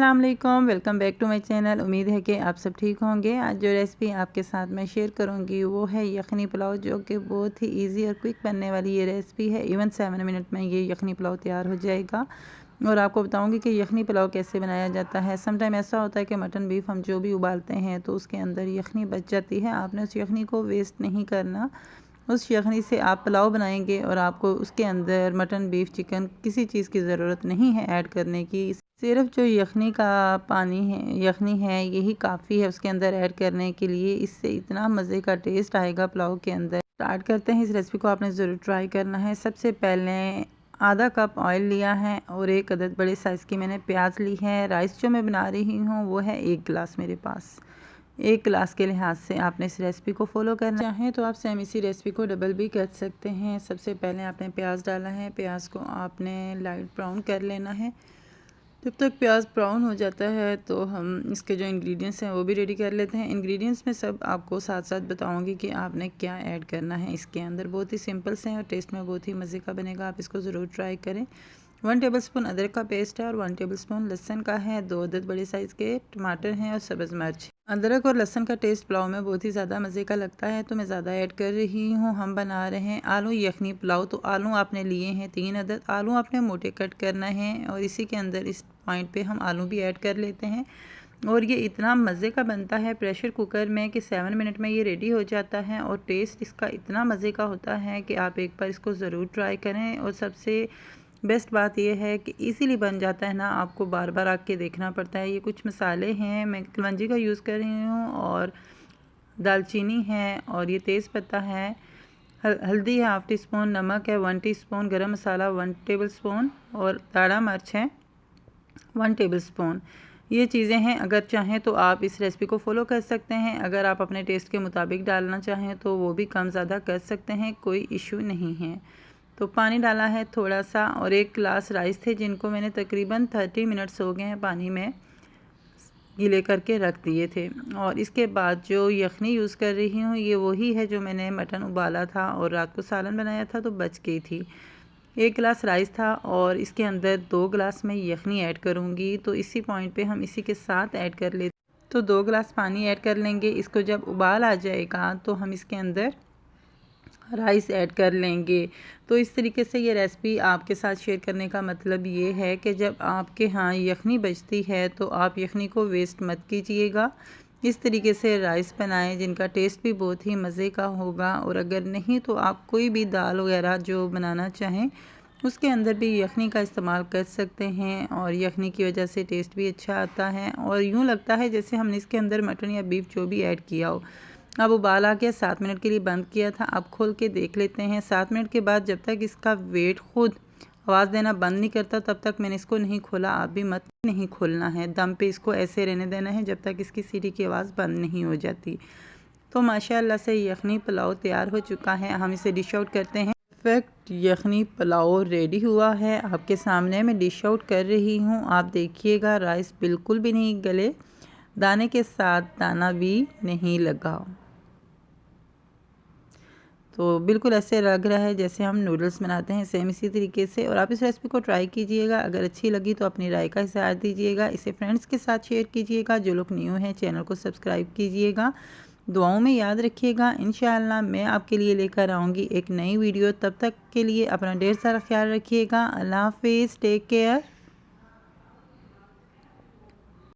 अस्सलाम वालेकुम, welcome back to my channel. उम्मीद है कि आप सब ठीक होंगे। आज जो रेसिपी आपके साथ मैं शेयर करूंगी वो है यखनी पुलाव, जो कि बहुत ही इजी और क्विक बनने वाली ये रेसिपी है। इवन 7 मिनट में ये यखनी पुलाव तैयार हो जाएगा। और आपको बताऊंगी कि यखनी पुलाव कैसे बनाया जाता है। सम टाइम ऐसा होता है कि मटन बीफ हम जो भी उबालते हैं तो उसके अंदर यखनी बच जाती है। आपने उस यखनी को वेस्ट नहीं करना। उस यखनी से आप पुलाव बनाएंगे और आपको उसके अंदर मटन बीफ चिकन किसी चीज़ की ज़रूरत नहीं है ऐड करने की। सिर्फ जो यखनी का पानी है, यखनी है, यही काफ़ी है उसके अंदर ऐड करने के लिए। इससे इतना मज़े का टेस्ट आएगा पुलाव के अंदर। स्टार्ट करते हैं। इस रेसिपी को आपने ज़रूर ट्राई करना है। सबसे पहले आधा कप ऑयल लिया है और एक अदद बड़े साइज़ की मैंने प्याज ली है। राइस जो मैं बना रही हूँ वो है 1 गिलास मेरे पास। 1 गिलास के लिहाज से आपने इस रेसिपी को फॉलो करना चाहें तो आप सेम इसी रेसिपी को डबल भी कर सकते हैं। सबसे पहले आपने प्याज डाला है। प्याज को आपने लाइट ब्राउन कर लेना है। जब तक प्याज ब्राउन हो जाता है तो हम इसके जो इंग्रेडिएंट्स हैं वो भी रेडी कर लेते हैं। इंग्रेडिएंट्स में सब आपको साथ साथ बताऊंगी कि आपने क्या ऐड करना है इसके अंदर। बहुत ही सिंपल से हैं और टेस्ट में बहुत ही मज़े का बनेगा। आप इसको ज़रूर ट्राई करें। 1 टेबलस्पून अदरक का पेस्ट है और 1 टेबलस्पून लहसुन का है। 2 अदद बड़े साइज़ के टमाटर हैं और सब्ज़ मिर्च। अदरक और लहसुन का टेस्ट पुलाव में बहुत ही ज़्यादा मज़े का लगता है तो मैं ज़्यादा ऐड कर रही हूँ। हम बना रहे हैं आलू यखनी पुलाव, तो आलू आपने लिए हैं 3 अदद। आलू आपने मोटे कट करना है और इसी के अंदर इस पॉइंट पे हम आलू भी ऐड कर लेते हैं। और ये इतना मज़े का बनता है प्रेशर कुकर में कि 7 मिनट में ये रेडी हो जाता है। और टेस्ट इसका इतना मज़े का होता है कि आप एक बार इसको ज़रूर ट्राई करें। और सबसे बेस्ट बात यह है कि इजीली बन जाता है ना, आपको बार बार आके देखना पड़ता है। ये कुछ मसाले हैं, मैं कलौंजी का यूज़ कर रही हूँ और दालचीनी है और ये तेज़पत्ता है। हल्दी है हाफ़ टी स्पून, नमक है 1 टीस्पून, गरम मसाला 1 टेबलस्पून और दाढ़ा मिर्च है 1 टेबलस्पून। ये चीज़ें हैं। अगर चाहें तो आप इस रेसिपी को फॉलो कर सकते हैं। अगर आप अपने टेस्ट के मुताबिक डालना चाहें तो वो भी कम ज़्यादा कर सकते हैं, कोई इशू नहीं है। तो पानी डाला है थोड़ा सा और 1 गिलास राइस थे जिनको मैंने तकरीबन 30 मिनट्स हो गए हैं पानी में गीले करके रख दिए थे। और इसके बाद जो यखनी यूज़ कर रही हूँ ये वही है जो मैंने मटन उबाला था और रात को सालन बनाया था तो बच गई थी। 1 गिलास राइस था और इसके अंदर 2 गिलास मैं यखनी ऐड करूँगी। तो इसी पॉइंट पे हम इसी के साथ ऐड कर लेते, तो 2 गिलास पानी ऐड कर लेंगे। इसको जब उबाल आ जाएगा तो हम इसके अंदर राइस ऐड कर लेंगे। तो इस तरीके से ये रेसिपी आपके साथ शेयर करने का मतलब ये है कि जब आपके यहाँ यखनी बचती है तो आप यखनी को वेस्ट मत कीजिएगा। इस तरीके से राइस बनाएं जिनका टेस्ट भी बहुत ही मज़े का होगा। और अगर नहीं तो आप कोई भी दाल वगैरह जो बनाना चाहें उसके अंदर भी यखनी का इस्तेमाल कर सकते हैं और यखनी की वजह से टेस्ट भी अच्छा आता है और यूँ लगता है जैसे हमने इसके अंदर मटन या बीफ जो भी ऐड किया हो। अब उबाल आ गया, 7 मिनट के लिए बंद किया था। अब खोल के देख लेते हैं। 7 मिनट के बाद जब तक इसका वेट खुद आवाज़ देना बंद नहीं करता तब तक मैंने इसको नहीं खोला। आप भी मत नहीं खोलना है, दम पे इसको ऐसे रहने देना है जब तक इसकी सीटी की आवाज़ बंद नहीं हो जाती। तो माशाल्लाह से यखनी पुलाव तैयार हो चुका है। हम इसे डिश आउट करते हैं। परफेक्ट यखनी पुलाव रेडी हुआ है आपके सामने। मैं डिश आउट कर रही हूँ। आप देखिएगा राइस बिल्कुल भी नहीं गले, दाने के साथ दाना भी नहीं लगा। तो बिल्कुल ऐसे लग रहा है जैसे हम नूडल्स बनाते हैं, सेम इसी तरीके से। और आप इस रेसिपी को ट्राई कीजिएगा। अगर अच्छी लगी तो अपनी राय का इज़हार दीजिएगा। इसे फ्रेंड्स के साथ शेयर कीजिएगा। जो लोग न्यू हैं चैनल को सब्सक्राइब कीजिएगा। दुआओं में याद रखिएगा। इंशाअल्लाह मैं आपके लिए लेकर आऊँगी एक नई वीडियो। तब तक के लिए अपना ढेर सारा ख्याल रखिएगा। अल्लाह हाफिज़, टेक केयर।